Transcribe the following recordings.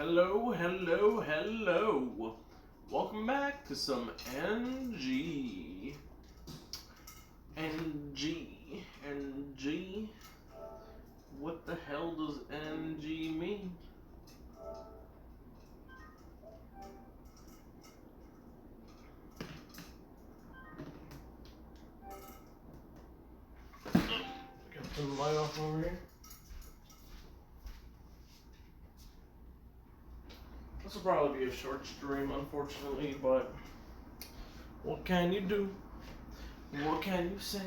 Hello, hello, hello. Welcome back to some NG. NG. NG. What the hell does NG mean? Got the light off over here. This will probably be a short stream, unfortunately, but what can you do? What can you say?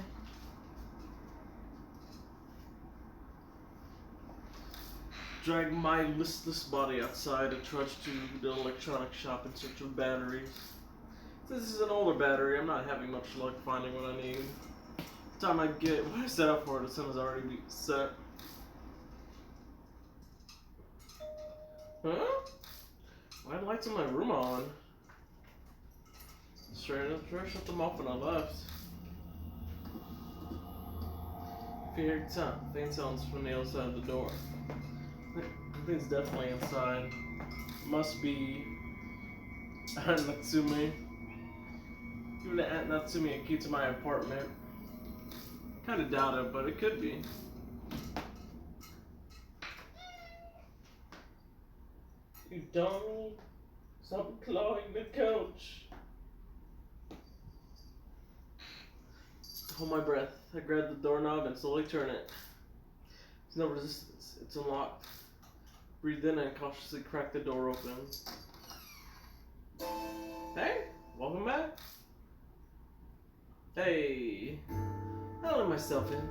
Drag my listless body outside and trudge to the electronic shop in search of batteries. Since this is an older battery, I'm not having much luck finding what I need. The time I get what I set up for, the sun has already been set. Huh? Why are the lights in my room on? Straight up, shut them off when I left. Faint sounds from the other side of the door. I think it's definitely inside. Must be Aunt Natsumi. Giving Aunt Natsumi a key to my apartment. Kinda doubt it, but it could be. You dummy. Stop clawing the couch. Hold my breath. I grab the doorknob and slowly turn it. There's no resistance. It's unlocked. Breathe in and cautiously crack the door open. Hey, welcome back. Hey, I'll let myself in.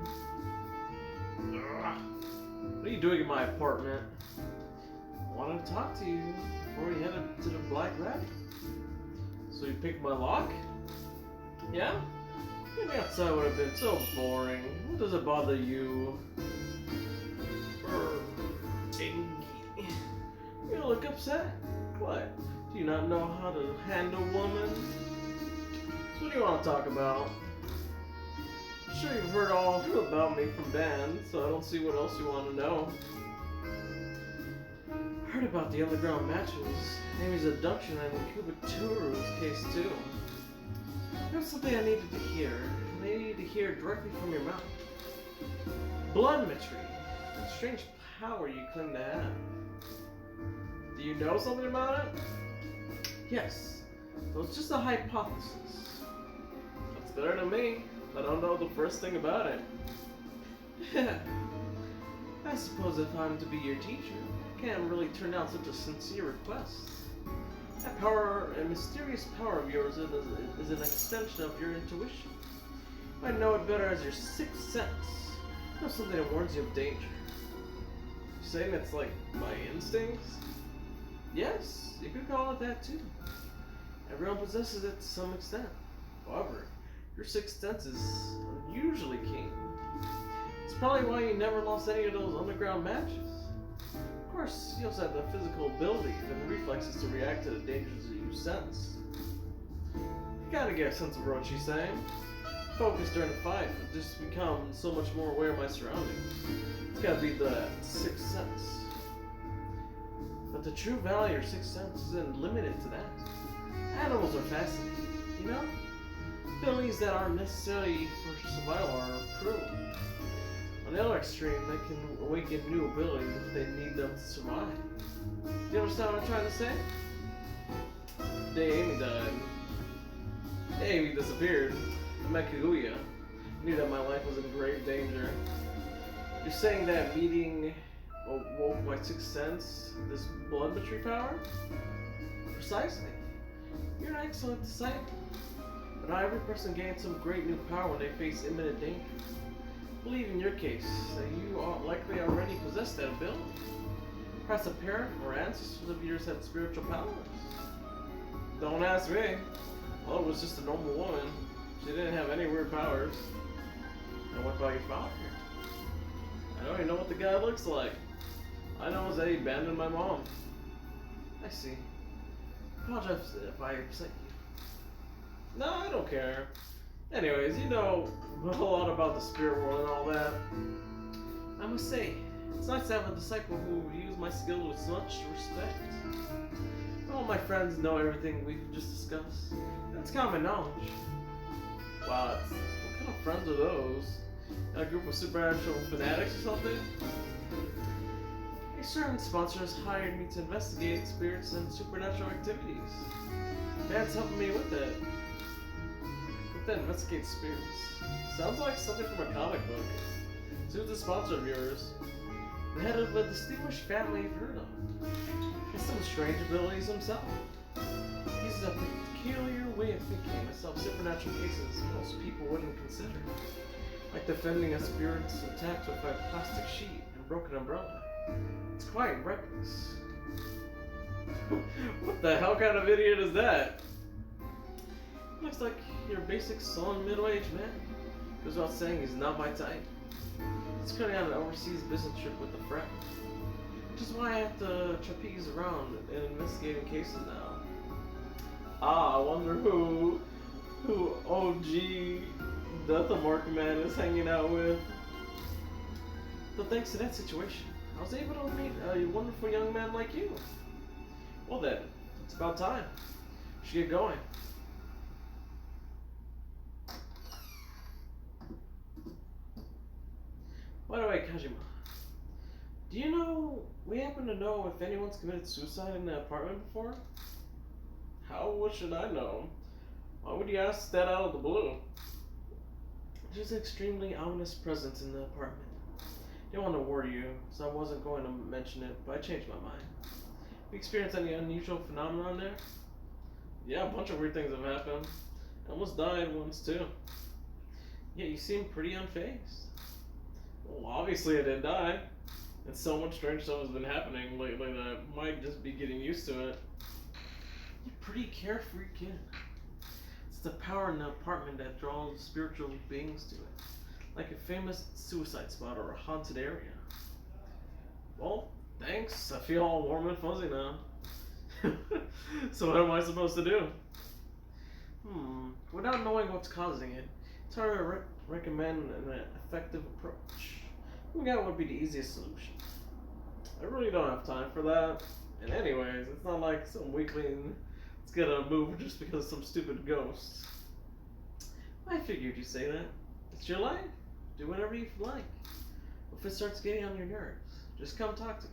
What are you doing in my apartment? I wanted to talk to you before we headed to the Black Rabbit. So you picked my lock? Yeah? Being outside would have been so boring. What does it bother you? You look upset. What? Do you not know how to handle women? So what do you want to talk about? I'm sure you've heard all about me from Dan, so I don't see what else you want to know. Heard about the underground matches, Amy's abduction, and Kubituru's case too. There's something I needed to hear. I needed to hear directly from your mouth. Bloodmetry. A strange power you claim to have. Do you know something about it? Yes. It was just a hypothesis. That's better than me. I don't know the first thing about it. I suppose if I'm to be your teacher, I can't really turn down such a sincere request. That power, a mysterious power of yours, is an extension of your intuition. I know it better as your sixth sense. You know, something that warns you of danger. You're saying it's like my instincts? Yes, you could call it that too. Everyone possesses it to some extent. However, your sixth sense is unusually keen. It's probably why you never lost any of those underground matches. Of course, you also have the physical abilities and reflexes to react to the dangers that you sense. You gotta get a sense of what she's saying. Focus during the fight, but just become so much more aware of my surroundings. It's gotta be the sixth sense. But the true value of your sixth sense isn't limited to that. Animals are fascinating, you know? Abilities that aren't necessarily for survival are proven. On the other extreme, they can awaken new abilities if they need them to survive. Do you understand what I'm trying to say? The day Amy died. Amy disappeared. I met Kaguya. I knew that my life was in grave danger. You're saying that meeting awoke my sixth sense, this bloodmetry power? Precisely. You're an excellent disciple. But not every person gains some great new power when they face imminent danger. I believe in your case that you likely already possess that ability. Perhaps a parent or ancestors of yours had spiritual powers. Don't ask me. Well, it was just a normal woman. She didn't have any weird powers. And what about your father? I don't even know what the guy looks like. I know is that he abandoned my mom. I see. I apologize if I upset you. No, I don't care. Anyways, you know a lot about the spirit world and all that. I must say, It's nice to have a disciple who views my skill with such respect. All my friends know everything we've just discussed. That's common knowledge. Wow, what kind of friends are those? A group of supernatural fanatics or something? A certain sponsor has hired me to investigate spirits and supernatural activities. Dad's helping me with that. With that, investigate spirits. Sounds like something from a comic book. So who's the sponsor of yours? The head of a distinguished family you've heard of. Has some strange abilities himself. He uses a peculiar way of thinking and solves supernatural cases most people wouldn't consider. Like defending a spirit's attack with a plastic sheet and broken umbrella. It's quite reckless. What the hell kind of idiot is that? Looks like your basic sullen middle-aged man. Goes without saying he's not my type. He's currently on an overseas business trip with a friend. Which is why I have to trapeze around in investigating cases now. I wonder who OG Death-a-Mark man is hanging out with. But thanks to that situation, I was able to meet a wonderful young man like you. Well then, it's about time. We should get going. By the way, Kajima, do you know, we happen to know if anyone's committed suicide in the apartment before? How? What should I know? Why would you ask that out of the blue? There's an extremely ominous presence in the apartment. Didn't want to worry you, so I wasn't going to mention it, but I changed my mind. Have you experienced any unusual phenomenon there? Yeah, a bunch of weird things have happened. I almost died once too. Yeah, you seem pretty unfazed. Well, obviously I didn't die. And so much strange stuff has been happening lately that I might just be getting used to it. You're a pretty carefree kid. It's the power in the apartment that draws spiritual beings to it. Like a famous suicide spot or a haunted area. Well, thanks. I feel all warm and fuzzy now. So what am I supposed to do? Without knowing what's causing it, it's hard to recommend an effective approach. Figuring out would be the easiest solution. I really don't have time for that. And anyways, it's not like some weakling that's gonna move just because of some stupid ghost. I figured you'd say that. It's your life. Do whatever you like. If it starts getting on your nerves, just come talk to me.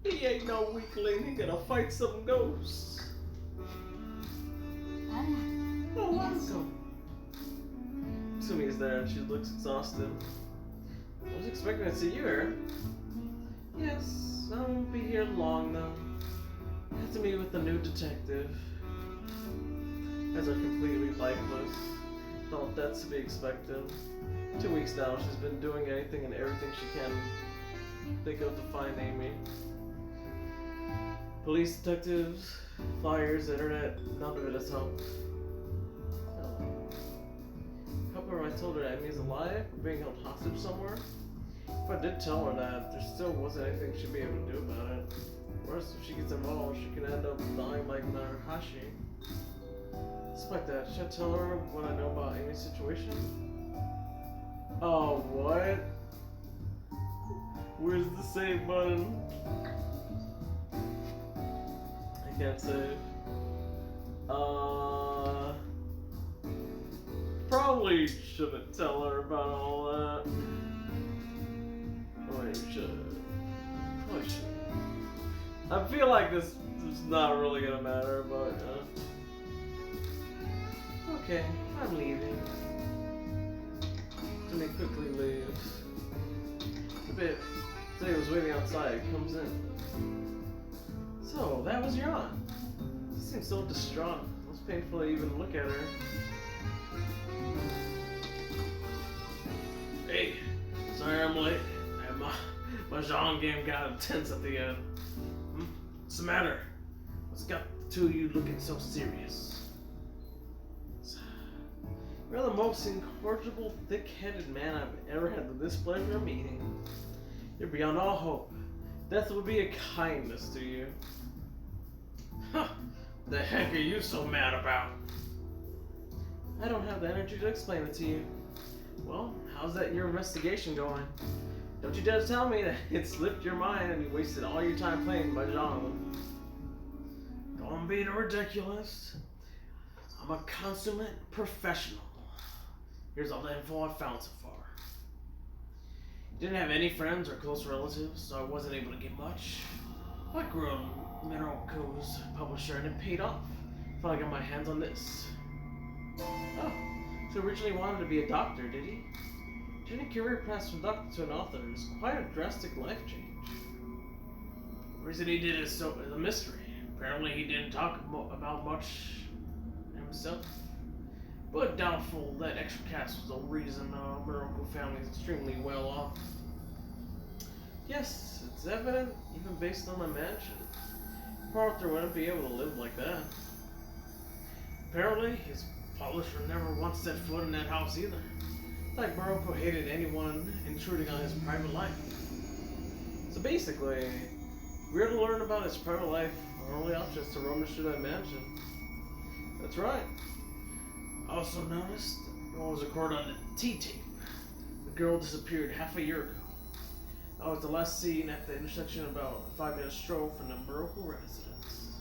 He ain't no weakling. He gonna fight some ghosts. Oh, welcome. Sumi's there and she looks exhausted. I was expecting to see you here. Yes, I won't be here long though. I have to meet with the new detective. As are completely lifeless. Thought that's to be expected. 2 weeks now, she's been doing anything and everything she can think of to find Amy. Police detectives, flyers, internet, none of it has helped. However, I told her that Amy's alive or being held hostage somewhere. If I did tell her that, there still wasn't anything she'd be able to do about it. Worse, if she gets involved, she could end up dying like Narahashi. Despite that, should I tell her what I know about Amy's situation? Oh, what? Where's the save button? I can't save. Probably shouldn't tell her about all that. Or maybe should. Probably should. I feel like this is not really gonna matter, but okay, I'm leaving. Jimmy quickly leaves. A bit. Today was waiting outside. Comes in. So that was your aunt. She seems so distraught. It was painful to even look at her. Hey, sorry I'm late. My Mahjong game got intense at the end. What's the matter? What's got the two of you looking so serious? You're the most incorrigible, thick-headed man I've ever had the displeasure of meeting. You're beyond all hope. Death would be a kindness to you. Huh, the heck are you so mad about? I don't have the energy to explain it to you. Well, how's that your investigation going? Don't you dare tell me that it slipped your mind and you wasted all your time playing Mahjong. Don't be ridiculous. I'm a consummate professional. Here's all the info I've found so far. Didn't have any friends or close relatives, so I wasn't able to get much. I grew up Miroku's publisher and it paid off. Finally got my hands on this. Oh, so originally wanted to be a doctor, did he? Changing career paths from doctor to an author is quite a drastic life change. The reason he did it is a mystery. Apparently he didn't talk about much himself. But doubtful that extra cash was the reason the Miroku family is extremely well off. Yes, it's evident, even based on my mansion. Arthur wouldn't be able to live like that. Apparently, his publisher never once set foot in that house either. It's like Miroku hated anyone intruding on his private life. So basically, if we're to learn about his private life, our only option is to rummage through that mansion. That's right. I also noticed what was recorded on the T-tape. The girl disappeared half a year ago. That was the last seen at the intersection about a 5-minute stroll from the Miroku residence.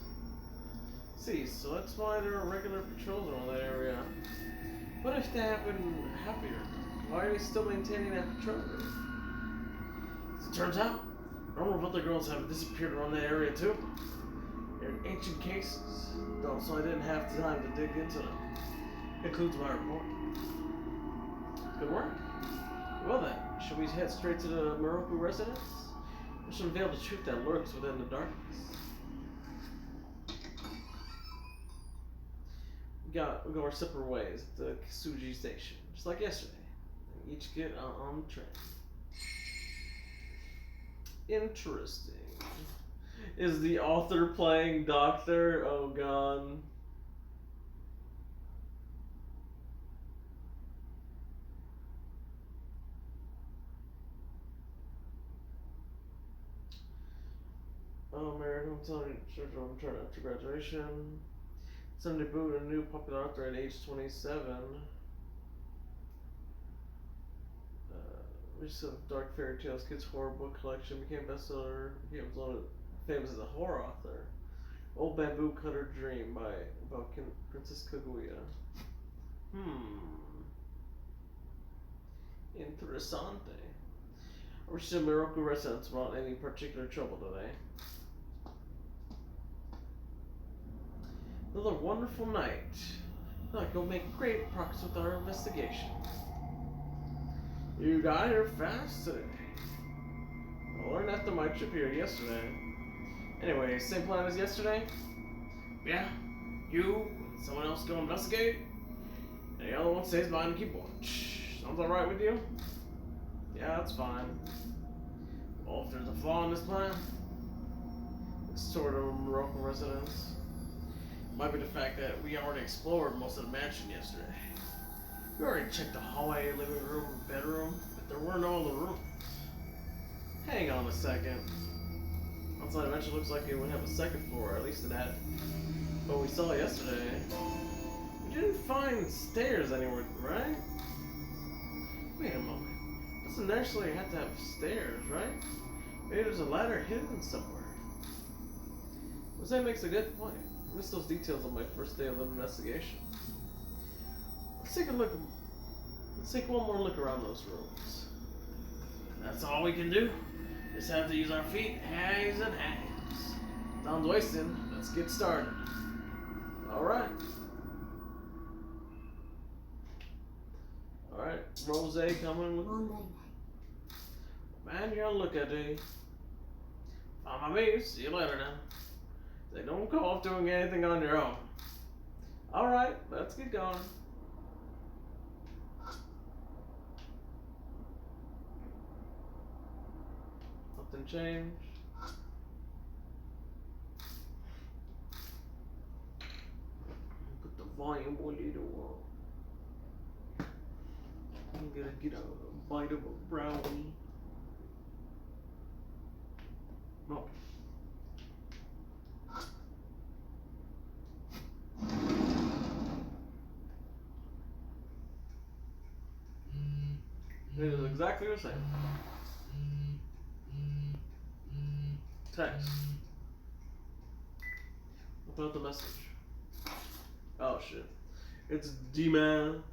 See, so that's why there are regular patrols around that area. What if they happened happier? Why are they still maintaining that patrol route? As it turns out, a number of other girls have disappeared around that area too. They're ancient cases, though, so I didn't have time to dig into them. Concludes my report. Good work. Well then, should we head straight to the Miroku residence? We should unveil the truth that lurks within the darkness. We go our separate ways at the Kisuji station, just like yesterday. And each get on the train. Interesting. Is the author playing Doctor? Oh god. American television show after graduation. Some debut a new popular author at age 27. Recent dark fairy tales kids horror book collection became bestseller. Became famous as a horror author. Old Bamboo Cutter Dream about Princess Kaguya. Interessante. I reached the Miroku residence without any particular trouble today. Another wonderful night. I feel like we'll make great progress with our investigation. You got here fast today. I learned after my trip here yesterday. Anyway, same plan as yesterday? Yeah, you and someone else go investigate, and the other one stays behind and keep watch. Sounds alright with you? Yeah, that's fine. Well, if there's a flaw in this plan, it's sort of a Miroku residence. Might be the fact that we already explored most of the mansion yesterday. We already checked the hallway, living room, bedroom, but there were no other rooms. Hang on a second. Outside the mansion looks like it would have a second floor, at least it had what we saw yesterday. We didn't find stairs anywhere, right? Wait a moment. Doesn't necessarily have to have stairs, right? Maybe there's a ladder hidden somewhere. Jose makes a good point. I missed those details on my first day of the investigation. Let's take a look. Let's take one more look around those rooms. That's all we can do. Just have to use our feet, hands, and hands. Time's wasting. Let's get started. Alright. Alright, Rose coming with me. Man, you're on look at me. Fine by me. See you later now. They don't go off doing anything on your own. Alright, let's get going. Nothing changed. Put the volume a little up. I'm gonna get a bite of a brownie. No. It is exactly the same. Text. About the message. Oh shit. It's D-Man.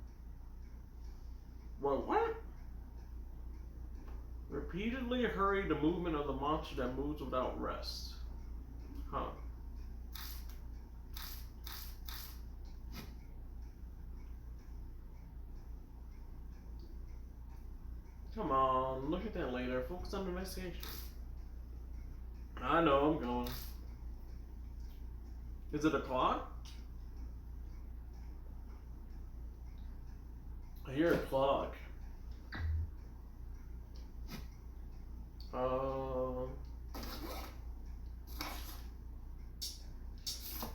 What? Repeatedly hurry the movement of the monster that moves without rest. Huh. Come on, look at that later. Focus on the investigation. I know, I'm going. Is it a clock? I hear a clock.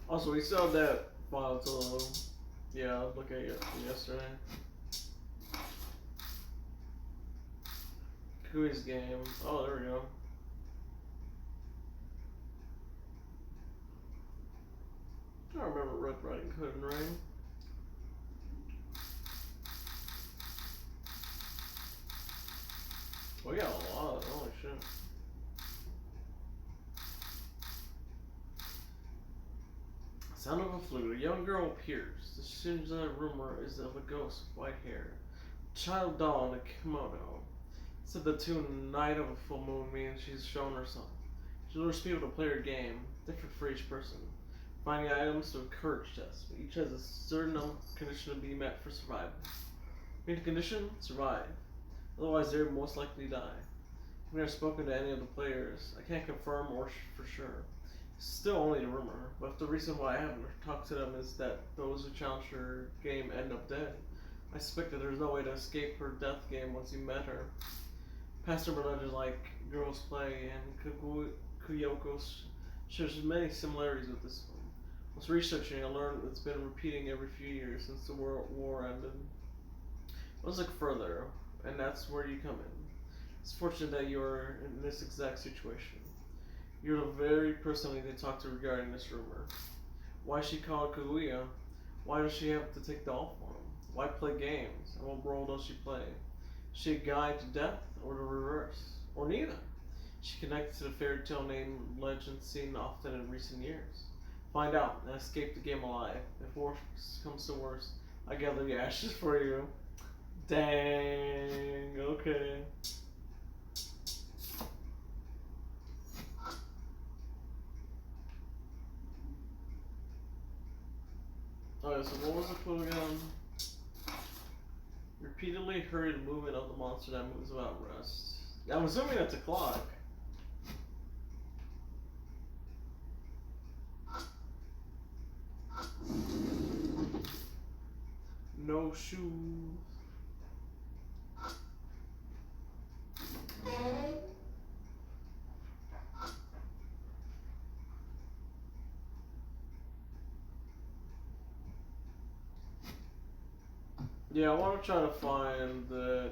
Also, we still have that file to, yeah, I was looking at it yesterday. Quiz game. Oh, there we go. I remember Red Riding Hood and Rain. We got a lot. Holy shit. Sound of a flute. A young girl appears. The Shinja rumor is of a ghost with white hair. Child doll in a kimono. Said the tune Night of a Full Moon means she's shown herself. She lures people to play her game, different for each person. Finding items to encourage tests. Each has a certain condition to be met for survival. Meet the condition, survive. Otherwise, they're most likely to die. I've never spoken to any of the players. I can't confirm or for sure. It's still only a rumor, but the reason why I haven't talked to them is that those who challenge her game end up dead. I suspect that there's no way to escape her death game once you met her. Past urban legends like Girls Play and Kuyoko shares many similarities with this one. Whilst researching, I learned it's been repeating every few years since the World War ended. Let's look further, and that's where you come in. It's fortunate that you're in this exact situation. You're the very person we need to talk to regarding this rumor. Why is she called Kaguya? Why does she have to take doll form? Why play games? And what role does she play? Is she a guide to death, or the reverse? Or neither? She connects to the fairy tale name legend seen often in recent years. Find out and escape the game alive. If worst comes to worst, I gather the ashes for you. Dang, okay. Alright, so what was the clue again? Repeatedly hurry the movement of the monster that moves without rest. I'm assuming that's a clock. No shoes. Yeah, I want to try to find that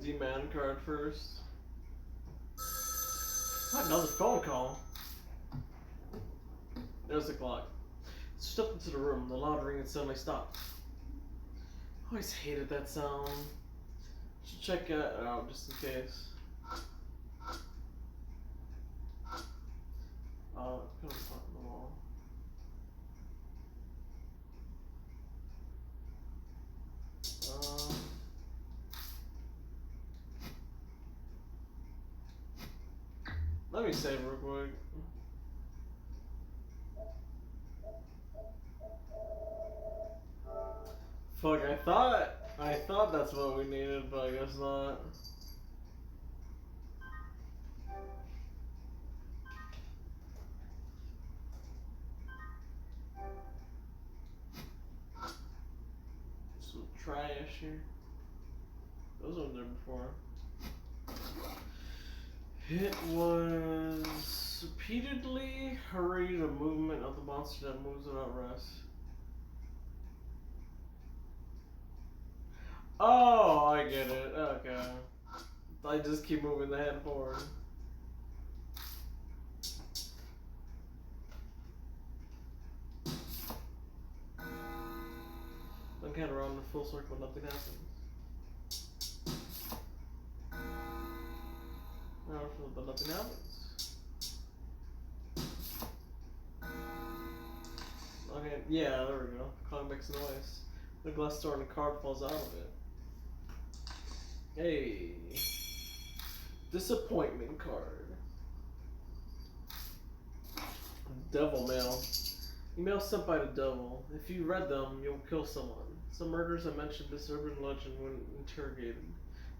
D-Man card first. Another phone call. There's the clock. Stepped into the room. The loud ring had suddenly stopped. I always hated that sound. Should check it out just in case. Kind of on the wall. Let me save real quick. Fuck, I thought that's what we needed, but I guess not. Some trash here. Those weren't there before. It was repeatedly hurry the movement of the monster that moves without rest. Oh, I get it. Okay. I just keep moving the head forward. I'm kind of around the full circle, nothing happens. Nothing happens. Okay, yeah, there we go. Clock makes noise. The glass door and the card falls out of it. Hey. Disappointment card. Devil mail. Emails sent by the devil. If you read them, you'll kill someone. Some murders I mentioned this urban legend when interrogated.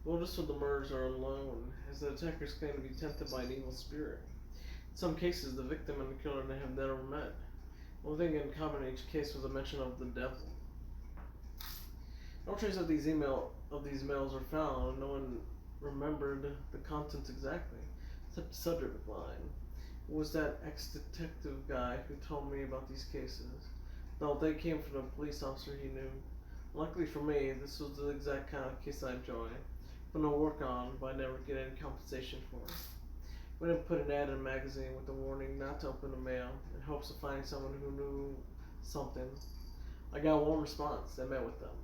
Motives of the murders are unknown, as the attackers claim to be tempted by an evil spirit. In some cases, the victim and the killer have never met. One thing in common in each case was a mention of the devil. No trace of these mails were found, and no one remembered the contents exactly, except the subject line. It was that ex-detective guy who told me about these cases. Though they came from a police officer he knew. Luckily for me, this was the exact kind of case I enjoy. But no work on, but I never get any compensation for it. Went and put an ad in a magazine with a warning not to open the mail, in hopes of finding someone who knew something. I got one response. I met with them.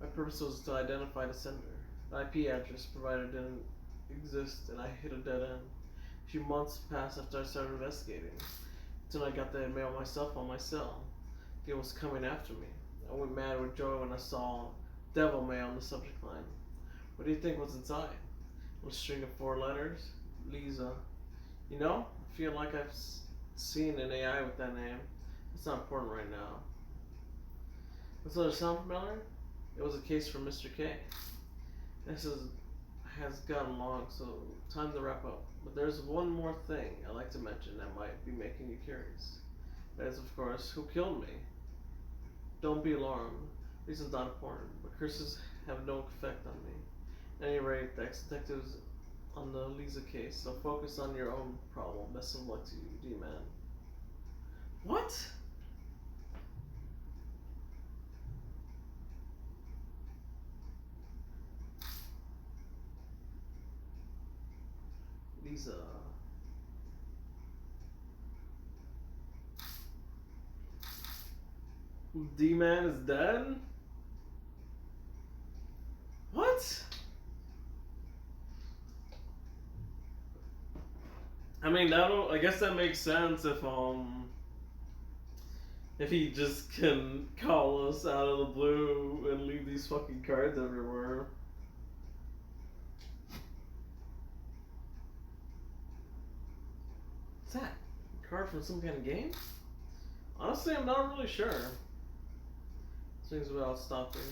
My purpose was to identify the sender. The IP address provided didn't exist, and I hit a dead end. A few months passed after I started investigating. Until I got the mail myself on my cell. It was coming after me. I went mad with joy when I saw devil mail on the subject line. What do you think was inside? A string of 4 letters. Lisa. You know, I feel like I've seen an AI with that name. It's not important right now. Does that sound familiar? It was a case for Mr. K. This has gotten long, so time to wrap up. But there's one more thing I'd like to mention that might be making you curious. That is, of course, who killed me. Don't be alarmed. Reason's not important, but curses have no effect on me. At any rate, the ex-detectives on the Lisa case, so focus on your own problem. Best of luck to you, D-Man. What? Lisa. D-Man is dead? What? I mean, I guess that makes sense if he just can call us out of the blue and leave these fucking cards everywhere. What's that? A card from some kind of game? Honestly, I'm not really sure. Things without stopping.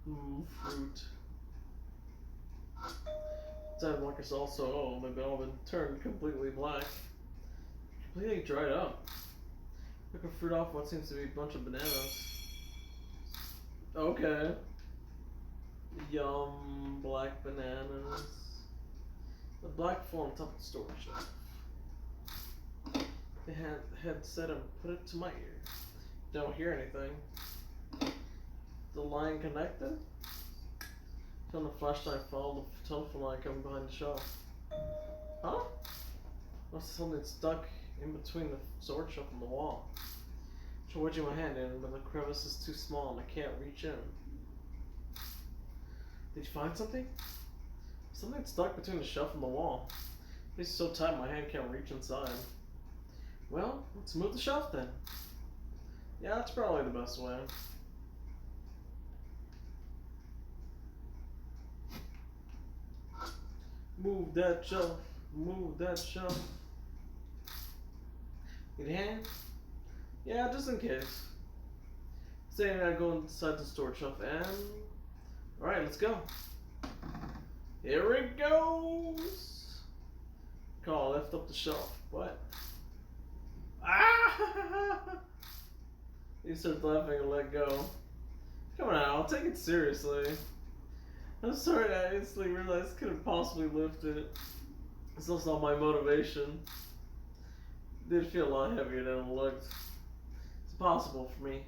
Fruit. Inside block is also my velvet turned completely black. Completely dried up. Took a fruit off what seems to be a bunch of bananas. Okay. Yum, black bananas. The black form top of the storage shelf. The had said and put it to my ear. Don't hear anything. The line connected? Turn the flashlight, follow the telephone line coming behind the shelf. Huh? Must have something stuck in between the storage shelf and the wall. I'm wedging my hand in, but the crevice is too small and I can't reach in. Did you find something? Something stuck between the shelf and the wall. It's so tight my hand can't reach inside. Well, let's move the shelf then. Yeah, that's probably the best way. Move that shelf. Move that shelf. Need a hand? Yeah, just in case. Saying I go inside the storage shelf and... Alright, let's go. Here it goes! Call, lift up the shelf. What? Ah! He starts laughing and let go. Come on, I'll take it seriously. I'm sorry, I instantly realized I couldn't possibly lift it. It's also not my motivation. It did feel a lot heavier than it looked. It's possible for me.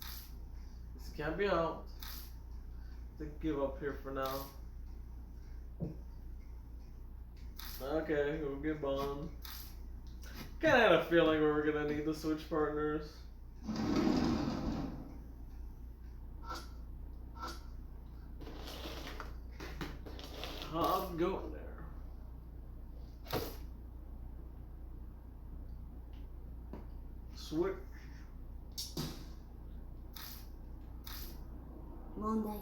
This can't be helped. I think give up here for now. Okay, we'll get Bond. Kinda had a feeling we were gonna need to switch partners. I'm going there. Switch. 問題ない。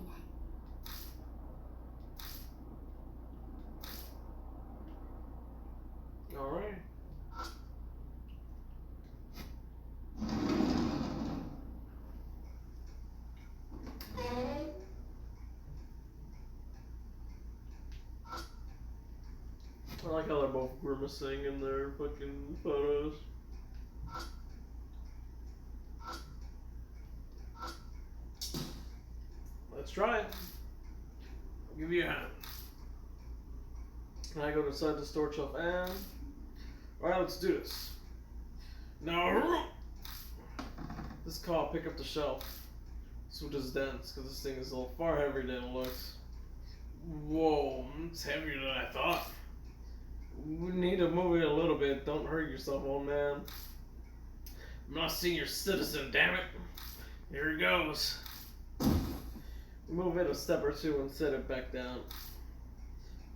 Alright. I like how they're both grimacing in their fucking photos. Let's try it. I'll give you a hand. Can I go inside the storage shelf and... Alright, let's do this. Now, this call, pick up the shelf. Switch is dense, because this thing is a little far heavier than it looks. Whoa, it's heavier than I thought. We need to move it a little bit. Don't hurt yourself, old man. I'm not a senior citizen, damn it. Here it goes. Move it a step or two and set it back down.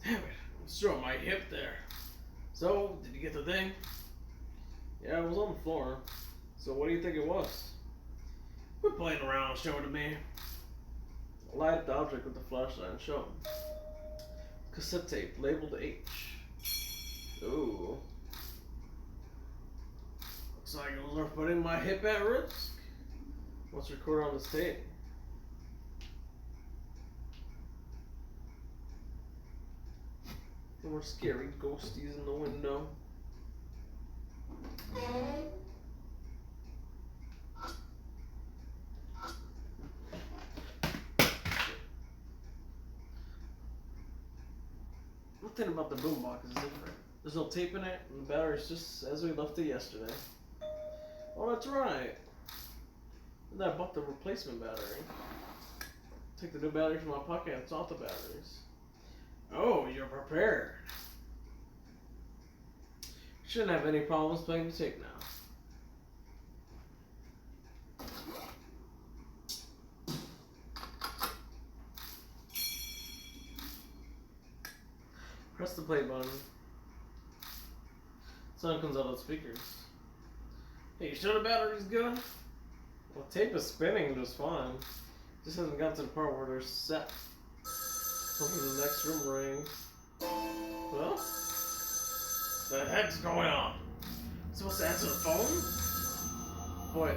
Damn it, I was throwing my hip there. So, did you get the thing? Yeah, it was on the floor. So what do you think it was? Quit playing around, show it to me. Light up the object with the flashlight and show him. Cassette tape, labeled H. Ooh. Looks like it was worth putting my hip at risk. What's recorded on this tape? No more scary ghosties in the window. Nothing about the boombox is different. There's no tape in it, and the battery's just as we left it yesterday. Oh, that's right. And I bought the replacement battery. Take the new battery from my pocket and swap the batteries. Oh, you're prepared. Shouldn't have any problems playing the tape now. Press the play button. Sound comes out of the speakers. Hey, you sure the battery's good? Well, tape is spinning just fine. Just hasn't got to the part where they're set. Hoping the next room rings. Well? What the heck's going on? Supposed to answer the phone? Boy,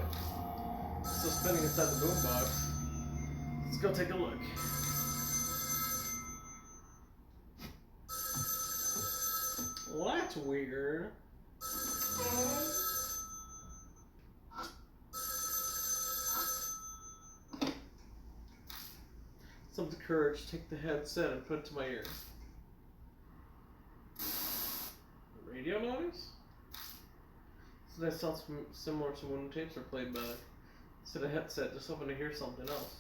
it's still spinning inside the boombox. Let's go take a look. Well, that's weird. Some courage, take the headset and put it to my ear. Radio noise? So that sounds similar to when tapes are played back. Instead of headset, just hoping to hear something else.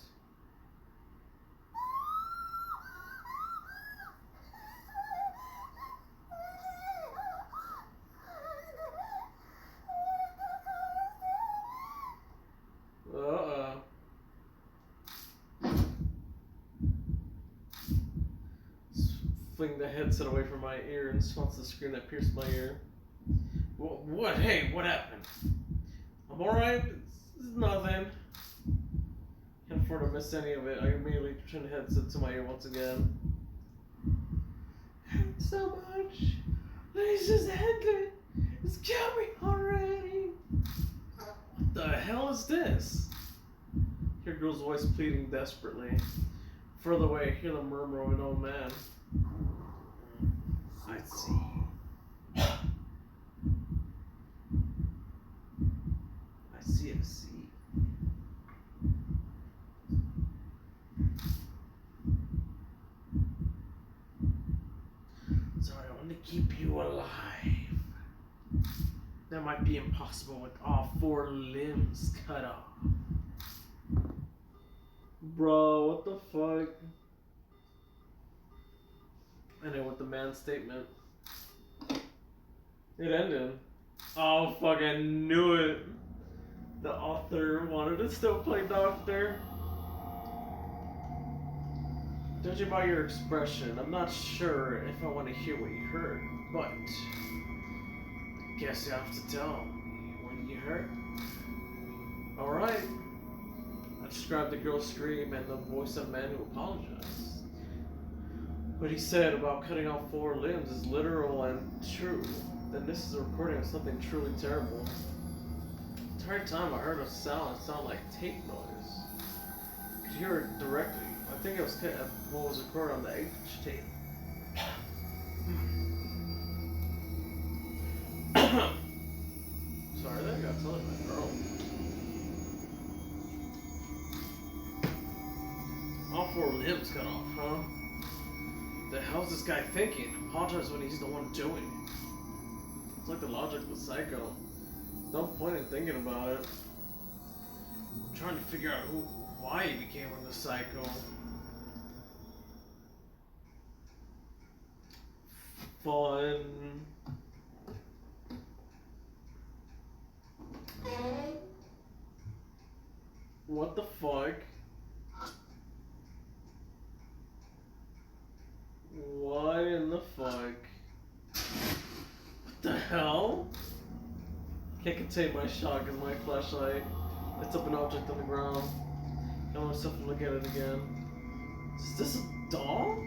Fling the headset away from my ear and spots the screen that pierced my ear. What? Hey, what happened? I'm alright. It's nothing. Can't afford to miss any of it. I immediately turn the headset to my ear once again. Hurt so much. Please just end it. Just kill me already. What the hell is this? Hear a girl's voice pleading desperately. Further away, hear the murmur of an old man. I see. I see. So I want to keep you alive. That might be impossible with all 4 limbs cut off. Bro, what the fuck? And then with the man's statement, it ended. Oh fuck, I knew it. The author wanted to still play doctor. Judging by your expression, I'm not sure if I want to hear what you heard, but I guess you have to tell me what you heard. Alright. I described the girl's scream and the voice of a man who apologized. What he said about cutting off 4 limbs is literal and true. Then this is a recording of something truly terrible. The entire time I heard a sound that sounded like tape noise. I could hear it directly. I think it was what was recorded on the 8-inch tape. Sorry, that got something in my throat. All 4 limbs cut off, huh? The hell's this guy thinking? Apologize when he's the one doing it. It's like the logic of a psycho. No point in thinking about it. I'm trying to figure out why he became a psycho. Fun. What the fuck? What in the fuck? What the hell? Can't contain my shock as my flashlight lights up an object on the ground. I want myself to look at it again. Is this a doll?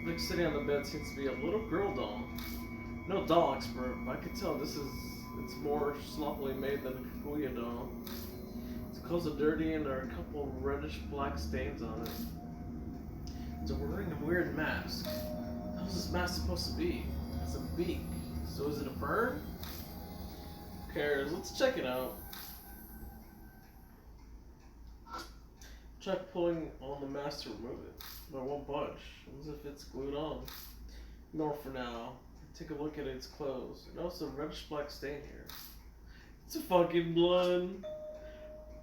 Like sitting on the bed seems to be a little girl doll. No doll expert, but I can tell it's more sloppily made than a Kaguya doll. Its clothes are dirty and there are a couple reddish black stains on it. It's wearing a weird mask. How's this mask supposed to be? It's a beak. So is it a bird? Who cares? Let's check it out. Try pulling on the mask to remove it, but it won't budge, as if it's glued on. Ignore for now. Take a look at its clothes. Notice a reddish black stain here. It's a fucking blood.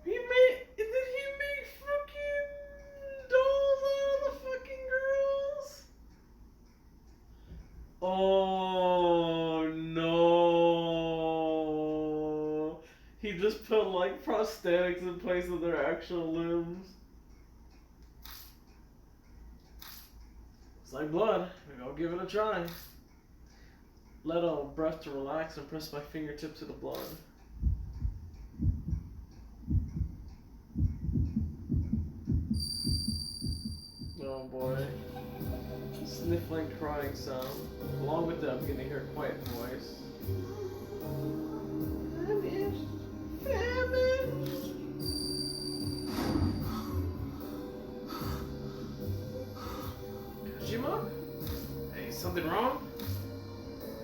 Did he make fucking dolls out of the fucking girls? Oh no. He just put like prosthetics in place of their actual limbs. It's like blood. Maybe I'll give it a try. Let out a breath to relax and press my fingertip to the blood. Oh boy. Sniffling, crying sound. Along with that, I'm getting her quiet voice. Famished. Famished. Kojima? Hey, something wrong?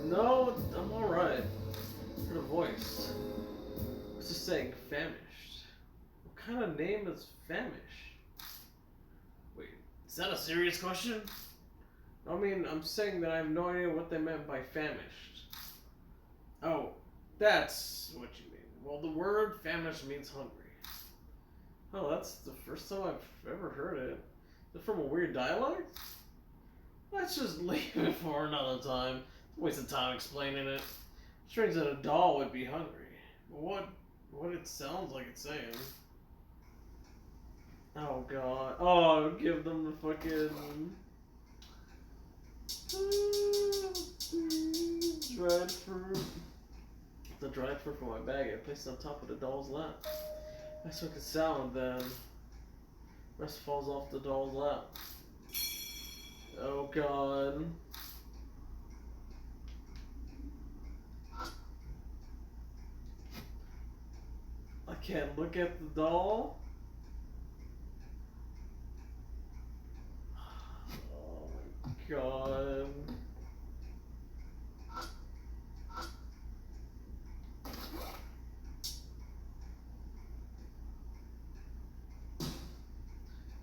No, I'm alright. Heard a voice. What's it saying? Famished. What kind of name is Famished? Wait, is that a serious question? I mean, I'm saying that I have no idea what they meant by famished. Oh, that's what you mean. Well, the word famished means hungry. Oh, that's the first time I've ever heard it. Is it from a weird dialect? Let's just leave it for another time. Waste of time explaining it. Strange that a doll would be hungry. What it sounds like it's saying. Oh god. Oh, give them the fucking dried fruit. The dried fruit from my bag I placed on top of the doll's lap. That's what could sound then. Rest falls off the doll's lap. Oh god. I can't look at the doll. Oh my god.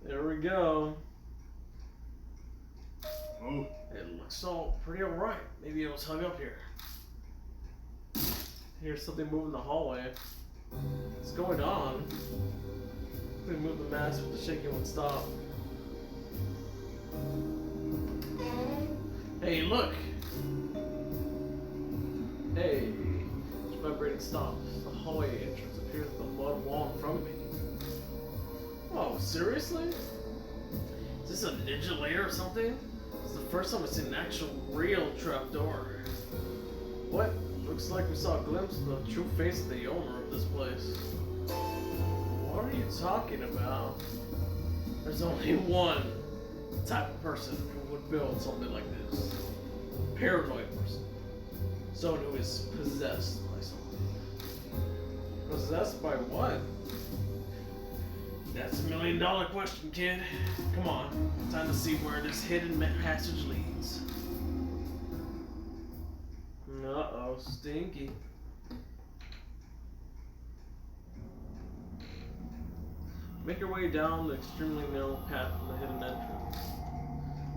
There we go. Oh. It looks all pretty alright. Maybe it was hung up here. Here's something moving in the hallway. What's going on? We move the mask, but the shaking won't stop. Hey, look! Hey, it's vibrating stops. The hallway entrance appears with the mud wall in front of me. Oh, seriously? Is this a ninja lair or something? It's the first time I've seen an actual real trapdoor. What? Looks like we saw a glimpse of the true face of the owner of this place. What are you talking about? There's only one type of person who would build something like this. A paranoid person. Someone who is possessed by something. Possessed by what? That's $1 million question, kid. Come on, time to see where this hidden passage leads. Uh-oh, stinky. Make your way down the extremely narrow path from the hidden entrance.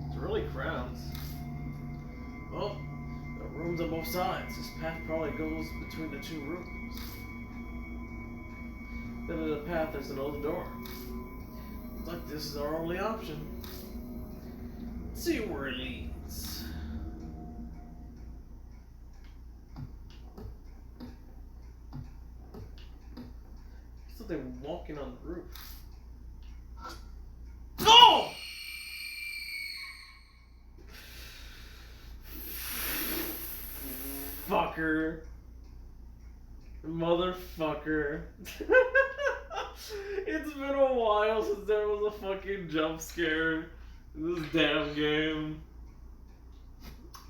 It's really cramped. Oh, there are rooms on both sides. This path probably goes between the two rooms. Then in the path there's another door. Looks like this is our only option. Let's see where it leads. So they're walking on the roof. Oh! Fucker. Motherfucker. It's been a while since there was a fucking jump scare in this damn game.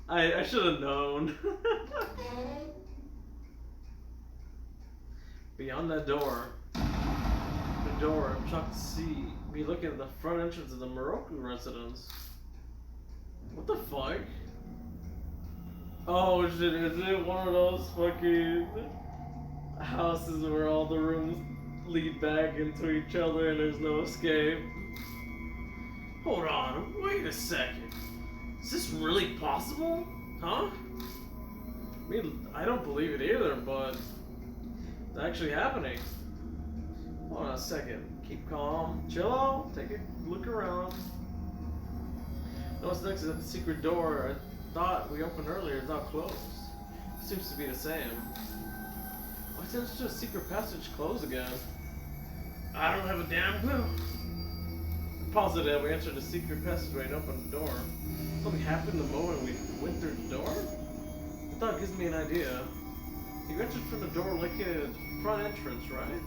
I should have known. Beyond that door, I'm shocked to see me looking at the front entrance of the Moroku residence. What the fuck? Oh shit, is it one of those fucking houses where all the rooms lead back into each other and there's no escape? Hold on, wait a second. Is this really possible? Huh? I mean, I don't believe it either, but it's actually happening. Hold on a second. Keep calm. Chill out. Take a look around. Notice next to the secret door I thought we opened earlier is now closed. Seems to be the same. Why seems the secret passage closed again? I don't have a damn clue. I'm positive we entered the secret passageway and opened the door. Something happened the moment we went through the door? The thought gives me an idea. You entered from the door like a front entrance, right?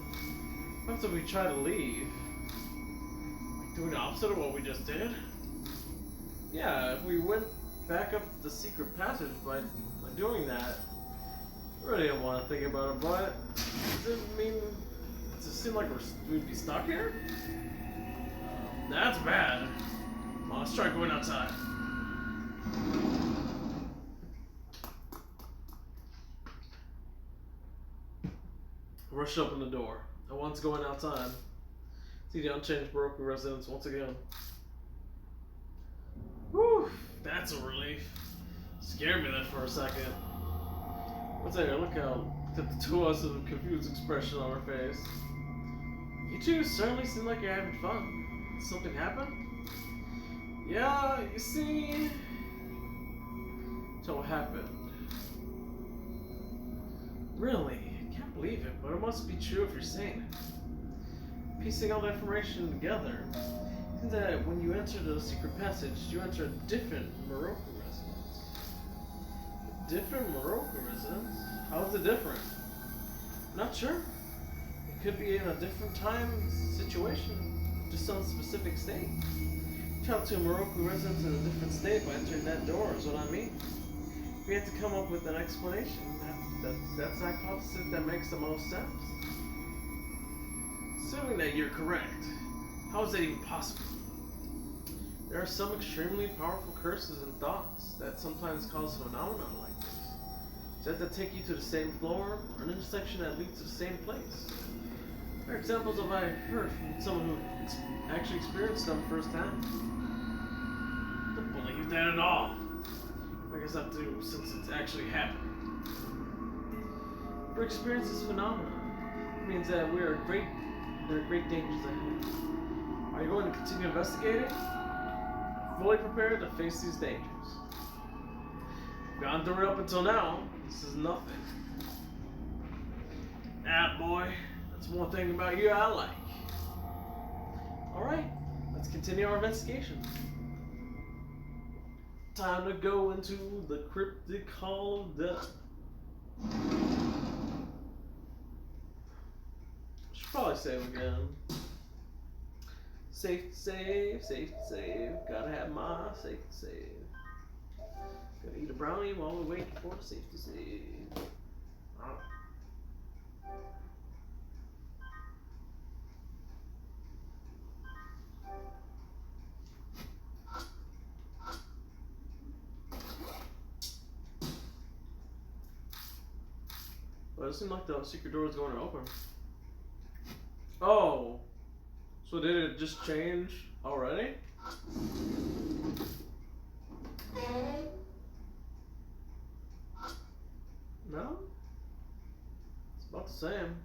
After we try to leave, doing the opposite of what we just did? Yeah, if we went back up the secret passage by doing that, I really don't want to think about it, but does it seem like we'd be stuck here? That's bad. Well, let's try going outside. Rush open the door. I want to go in outside. See the unchanged Moroku residence once again. Whew, that's a relief. Scared me there for a second. What's there? Look at the two of us with a confused expression on our face. You two certainly seem like you're having fun. Did something happen? Yeah, you see... So what happened? Really? I can't believe it, but it must be true if you're saying it. Piecing all the information together, isn't that when you enter the secret passage, you enter a different Moroku residence? A different Moroku residence? How is it different? Not sure. It could be in a different time situation, just some specific state. Travel to a Moroku residence in a different state by entering that door is what I mean. We have to come up with an explanation. That's the hypothesis that makes the most sense. Assuming that you're correct, how is that even possible? There are some extremely powerful curses and thoughts that sometimes cause phenomena like this. Does that take you to the same floor or an intersection that leads to the same place? There are examples of I heard from someone who actually experienced them firsthand. I don't believe that at all. I guess I do, since it's actually happened. For experience this phenomenon, it means that there are great dangers ahead. Are you going to continue investigating? Fully prepared to face these dangers. Gone through it up until now. This is nothing. Ah, boy, that's one thing about you I like. Alright, let's continue our investigation. Time to go into the cryptic hall of death. Should probably save again. Safe to save, safe to save. Gotta have my safe to save. Gotta eat a brownie while we wait for the safe to save. Oh. But it seemed like the secret door is going to open. Oh! So did it just change already? No? It's about the same.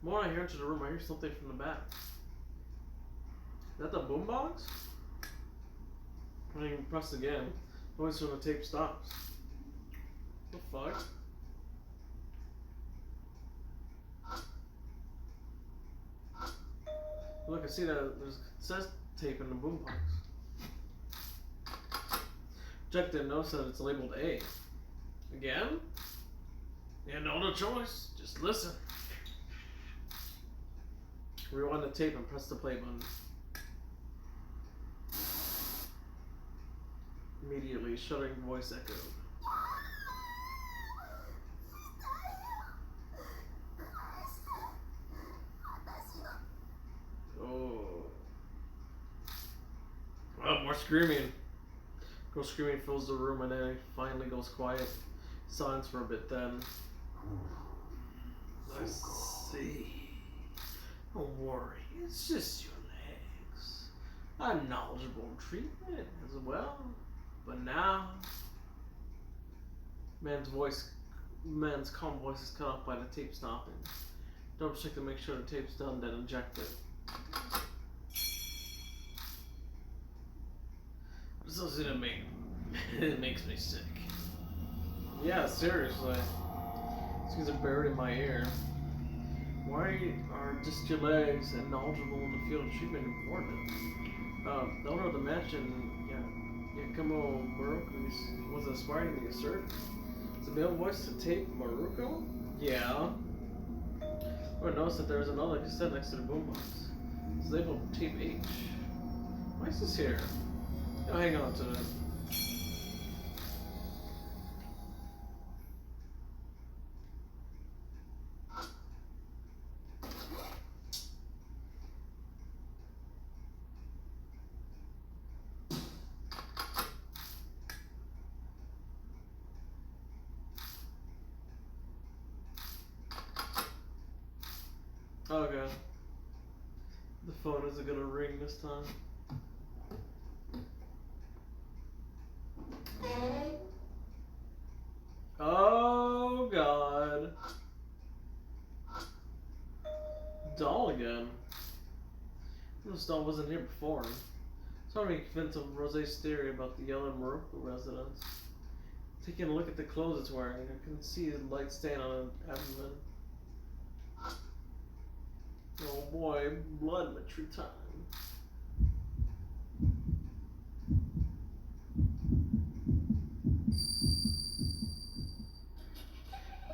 More I hear into the room, I hear something from the back. Is that the boombox? I didn't even press again. Noise when the tape stops. What the fuck? Look, I see that there's it says tape in the boombox. Check the notice that it's labeled A. Again? Yeah, no other choice. Just listen. Rewind the tape and press the play button. Immediately, shuddering voice echoed. Oh. Oh, more screaming. Girl screaming fills the room and then it finally goes quiet. Silence for a bit then. I see. Don't worry, it's just your legs. I'm knowledgeable in treatment as well. But now, man's calm voice is cut off by the tape stopping. Double check to make sure the tape's done, then inject it. This doesn't make it makes me sick. Yeah, seriously. These things are buried in my ear. Why are just your legs and knowledgeable in the field of treatment important? The owner of the mansion, Yakumo Maruko, was aspiring to be a surgeon. Is the male voice to tape Maruko? Yeah. I noticed that there's another cassette next to the boombox. It's labeled tape H. Why is this here? I'll hang on to it. Okay. The phone isn't gonna ring this time. Oh god. Doll again. This doll wasn't here before. It's hard to make sense of Rosé's theory about the yellow Maruko residence. Taking a look at the clothes it's wearing, I can see the light stain on her abdomen. Oh boy, blood metry time.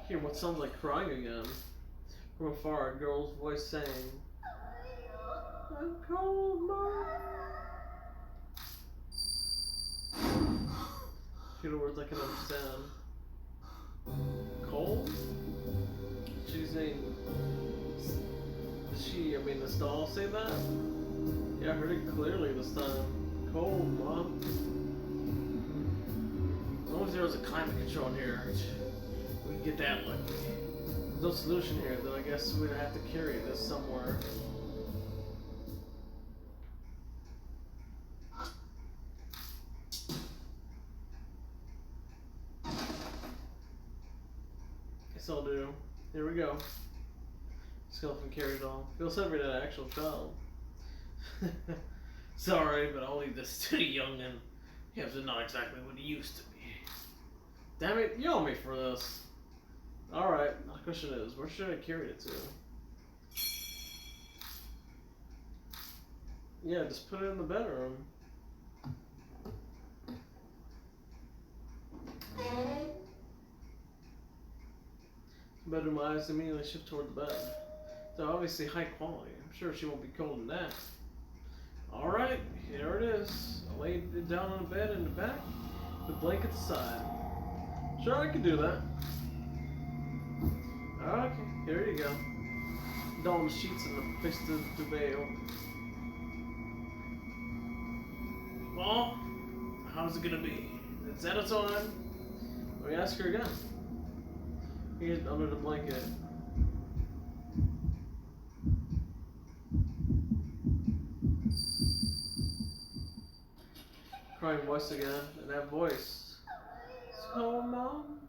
Hear what sounds like crying again. From afar, a girl's voice sang, "I'm cold, Mom." Hear the words I can understand. Cold? She's saying, this doll say that? Yeah, I heard it clearly this time. Cold, Mom. As long as there was a climate control in here, we can get that lucky. There's no solution here, then I guess we'd have to carry this somewhere. Guess I'll do. Here we go. Skeleton carried on. Feels heavier than an actual child. Sorry, but I'll leave this to the youngin'. He has not exactly what he used to be. Damn it, you owe me for this. Alright, the question is, where should I carry it to? Yeah, just put it in the bedroom. Bedroom eyes immediately shift toward the bed. They're obviously high quality. I'm sure she won't be cold in that. Alright, here it is. I laid it down on the bed in the back, the blanket aside. Sure, I can do that. Okay, here you go. Don the sheets and fix the duvet open. Well, how's it gonna be? Is that its on? Let me ask her again. Here's under the blanket. Crying voice again, and that voice. So, Mom?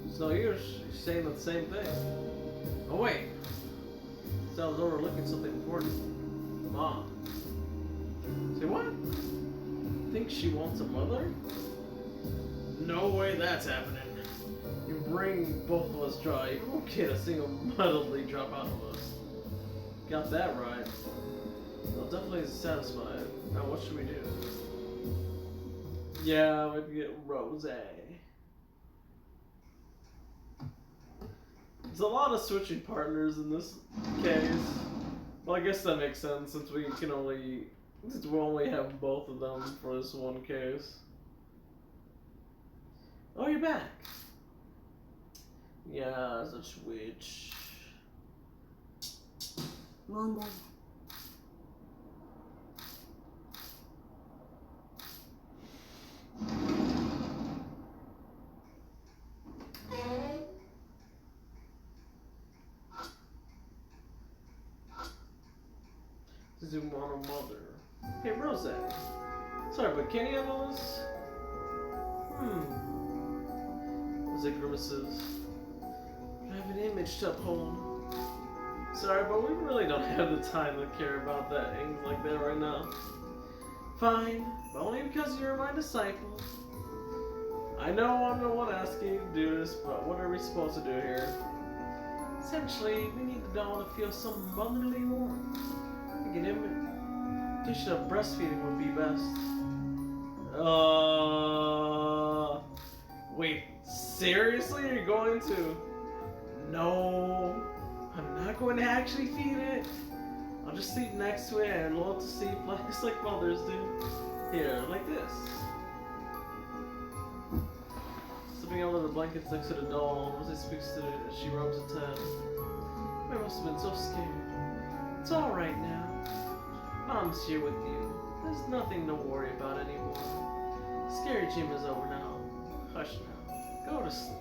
It's no use. You're saying the same thing. Oh, wait. So I was overlooking something important. Mom. Say what? Think she wants a mother? No way that's happening. You bring both of us dry. You won't get a single muddledly drop out of us. Got that right. Well, definitely satisfied. Now what should we do? Yeah, maybe get Rose. There's a lot of switching partners in this case. Well, I guess that makes sense since we only have both of them for this one case. Oh, you're back. Yeah, it's a switch. 問題 Does he want a mother? Hey, Rose. Sorry, but can you have all this? As it grimaces. I have an image to uphold. Sorry, but we really don't have the time to care about things like that right now. Fine, but only because you're my disciple. I know I'm the one asking you to do this, but what are we supposed to do here? Essentially, we need the doll to feel some motherly warmth. I think an imitation of breastfeeding would be best. Wait, seriously? You're going to? No, I'm not going to actually feed it. I'll just sleep next to it and lull it to sleep like mothers do. Here, like this. Slipping out of the blankets next to the doll, Rosie speaks to it as she rubs its head. I must have been so scared. It's alright now. Mom's here with you. There's nothing to worry about anymore. Scary Jim is over now. Hush now. Go to sleep.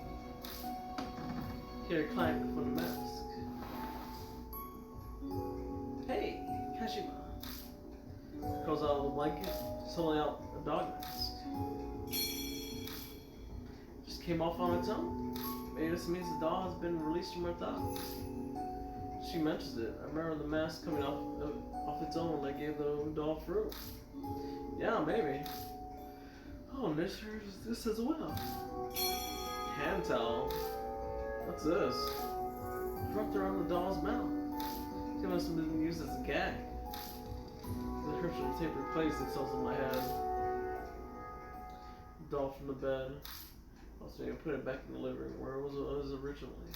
Hear a clank from the mask. Hey, Kashima. Crawls out of the blanket, pulling out a dog mask. Just came off on its own? Maybe this means the doll has been released from her thoughts. She mentions it. I remember the mask coming off its own when I gave the doll fruit. Yeah, maybe. Oh, and this here's this as well. Hand towel. What's this? Wrapped around the doll's mouth. It must have been used as a gag. The description of the tape replaced itself in my head. The doll from the bed. I was going to put it back in the living room where it was originally.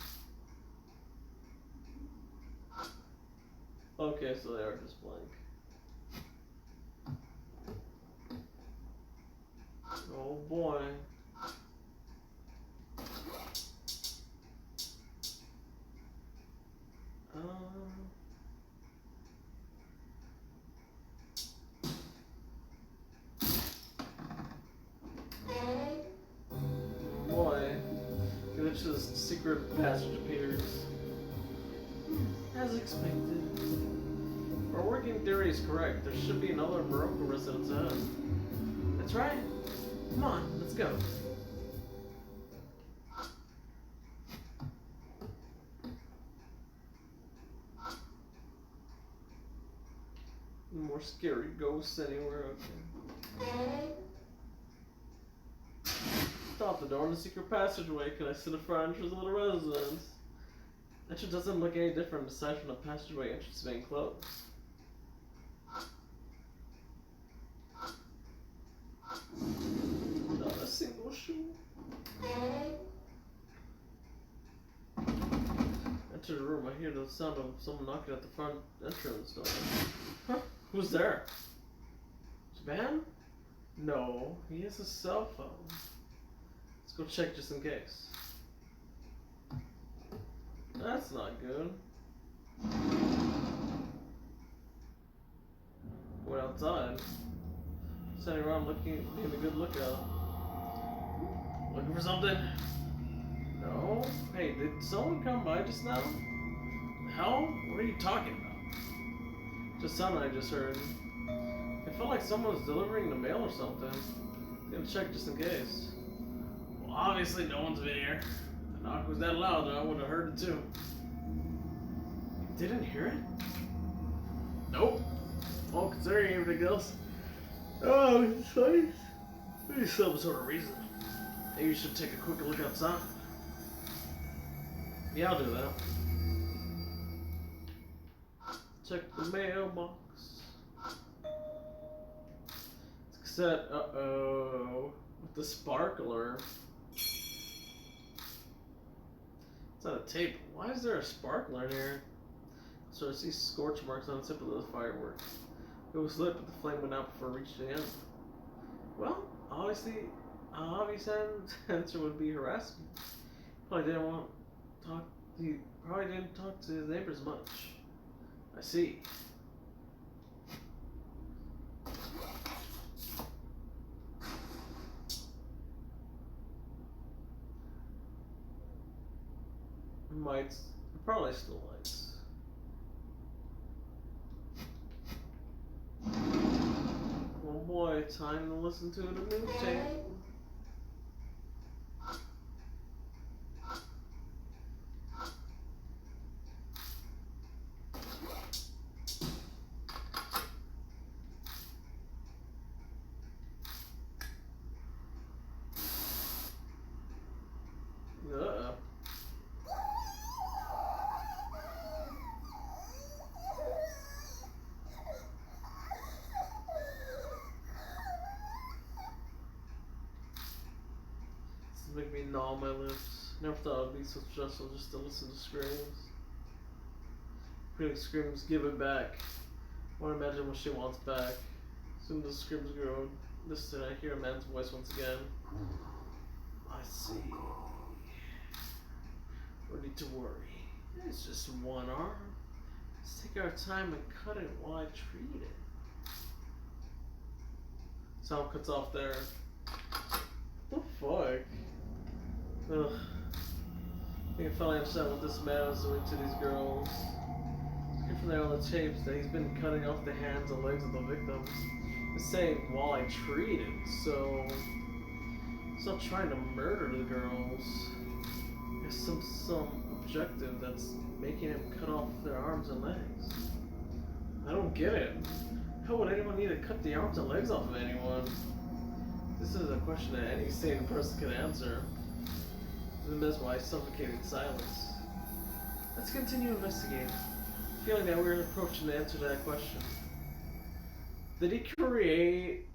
Okay, so they are just blank. Oh boy. Boy. Glitch's secret passage appears. As expected. Our working theory is correct. There should be another Morocco residence ahead. That's right. Come on, let's go. More scary ghosts anywhere, okay. Stop the door in the secret passageway connects to the front entrance of the residence. The entrance doesn't look any different aside from the passageway entrance being closed. Not a single shoe. Enter the room. I hear the sound of someone knocking at the front entrance door. Huh? Who's there? Japan? No, he has a cell phone. Let's go check just in case. That's not good. Went outside. Standing around looking, being a good lookout. Looking for something? No? Hey, did someone come by just now? The hell? What are you talking about? Just something I just heard. It felt like someone was delivering the mail or something. Gonna check just in case. Well, obviously no one's been here. The knock was that loud, I would have heard it too. You didn't hear it? Nope. Well, considering everything else. Oh, it's nice. There's some sort of reason. Maybe you should take a quick look outside. Yeah, I'll do that. Check the mailbox. Cassette, uh-oh. With the sparkler. It's on a tape. Why is there a sparkler in here? So I see scorch marks on the tip of the firework. It was lit, but the flame went out before it reached the end. Well, obviously, obvious answer would be harassment. Probably didn't talk to his neighbors much. I see. Lights, probably still lights. Oh boy, time to listen to the news tape. Make me gnaw my lips. Never thought it would be so stressful just to listen to screams. Hearing screams, give it back. I want to imagine what she wants back. Soon the screams grow. Listen, I hear a man's voice once again. I see. No need to worry. It's just one arm. Let's take our time and cut it while I treat it. Sound cuts off there. What the fuck? Ugh. I can finally understand what this man is doing to these girls. Hear from there on the tapes that he's been cutting off the hands and legs of the victims. He's saying while I treat it, so he's not trying to murder the girls. There's some objective that's making him cut off their arms and legs. I don't get it. How would anyone need to cut the arms and legs off of anyone? This is a question that any sane person can answer. That's why suffocating silence. Let's continue investigating. Feeling that we're approaching the answer to that question. Did he create